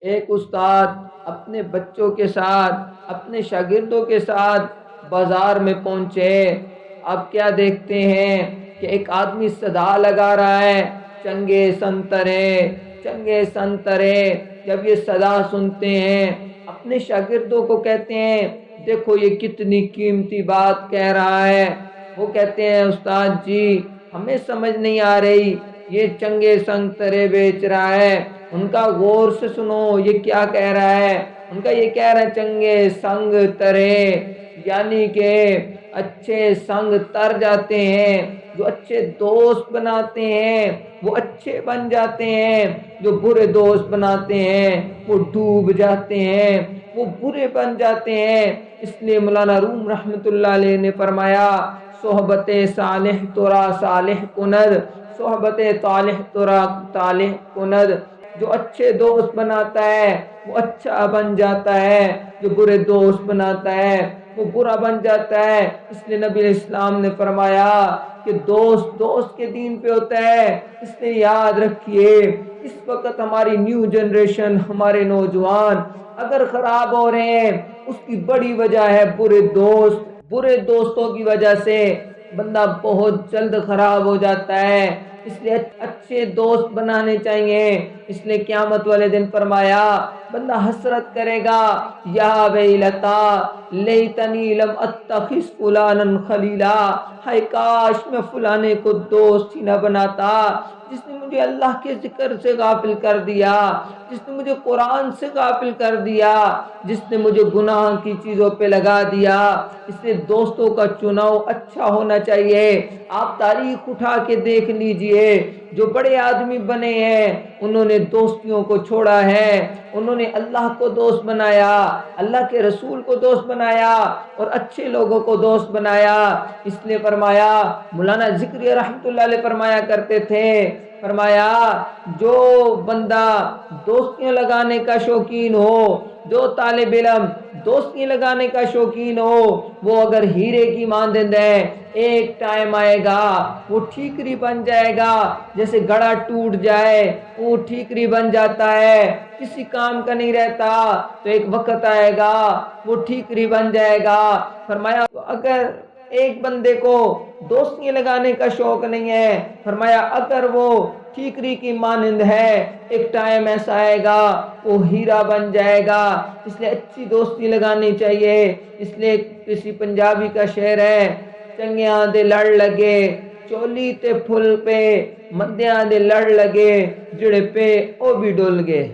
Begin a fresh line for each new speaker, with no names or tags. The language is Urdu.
ایک استاد اپنے بچوں کے ساتھ، اپنے شاگردوں کے ساتھ بازار میں پہنچے۔ اب کیا دیکھتے ہیں کہ ایک آدمی صدا لگا رہا ہے، چنگے سنترے، چنگے سنترے۔ جب یہ صدا سنتے ہیں اپنے شاگردوں کو کہتے ہیں دیکھو یہ کتنی قیمتی بات کہہ رہا ہے۔ وہ کہتے ہیں استاد جی ہمیں سمجھ نہیں آ رہی، یہ چنگے سنترے بیچ رہا ہے، ان کا غور سے سنو یہ کیا کہہ رہا ہے۔ ان کا یہ کہہ رہا ہے چنگے سنگ ترے، یعنی کہ اچھے سنگ تر جاتے ہیں، جو اچھے دوست بناتے ہیں وہ اچھے بن جاتے ہیں، جو برے دوست بناتے ہیں وہ ڈوب جاتے ہیں، وہ برے بن جاتے ہیں۔ اس لیے مولانا روم رحمت اللہ علیہ نے فرمایا صحبت صالح ترا صالح کند، صحبت طالح ترا طالح کند۔ جو اچھے دوست بناتا ہے وہ اچھا بن جاتا ہے، جو برے دوست بناتا ہے وہ برا بن جاتا ہے۔ اس لیے نبی اسلام نے فرمایا کہ دوست دوست کے دین پہ ہوتا ہے۔ اس لیے یاد رکھیے اس وقت ہماری نیو جنریشن، ہمارے نوجوان اگر خراب ہو رہے ہیں اس کی بڑی وجہ ہے برے دوست۔ برے دوستوں کی وجہ سے بندہ بہت جلد خراب ہو جاتا ہے۔ اس لیے اچھے دوست بنانے چاہیے۔ اس لیے قیامت والے دن فرمایا بندہ حسرت کرے گا یا ویلتا لیتنی لم اتخذ فلانا خلیلا، ہائے کاش میں فلانے کو دوست ہی نہ بناتا، جس نے مجھے اللہ کے ذکر سے غافل کر دیا، جس نے مجھے قرآن سے غافل کر دیا، جس نے مجھے گناہ کی چیزوں پہ لگا دیا۔ اس لیے دوستوں کا چناؤ اچھا ہونا چاہیے۔ آپ تاریخ اٹھا کے دیکھ لیجئے، جو بڑے آدمی بنے ہیں انہوں نے دوستیوں کو چھوڑا ہے، انہوں نے اللہ کو دوست بنایا، اللہ کے رسول کو دوست بنایا اور اچھے لوگوں کو دوست بنایا۔ اس لیے فرمایا مولانا ذکری رحمت اللہ علیہ فرمایا کرتے تھے، فرمایا جو بندہ دوستیاں لگانے کا شوقین ہو، جو طالب علم دوستیاں لگانے کا شوقین ہو، وہ اگر ہیرے کی مانند ہے ایک ٹائم آئے گا وہ ٹھیکری بن جائے گا۔ جیسے گڑا ٹوٹ جائے وہ ٹھیکری بن جاتا ہے، کسی کام کا نہیں رہتا، تو ایک وقت آئے گا وہ ٹھیکری بن جائے گا۔ فرمایا اگر ایک بندے کو دوستیاں لگانے کا شوق نہیں ہے، فرمایا اگر وہ ٹھیکری کی مانند ہے ایک ٹائم ایسا آئے گا وہ ہیرا بن جائے گا۔ اس لیے اچھی دوستی لگانی چاہیے۔ اس لیے کسی پنجابی کا شعر ہے چنگیاں دے لڑ لگے چولی تے پھل پہ، مندیاں دے لڑ لگے جڑے پہ او بھی ڈول گئے۔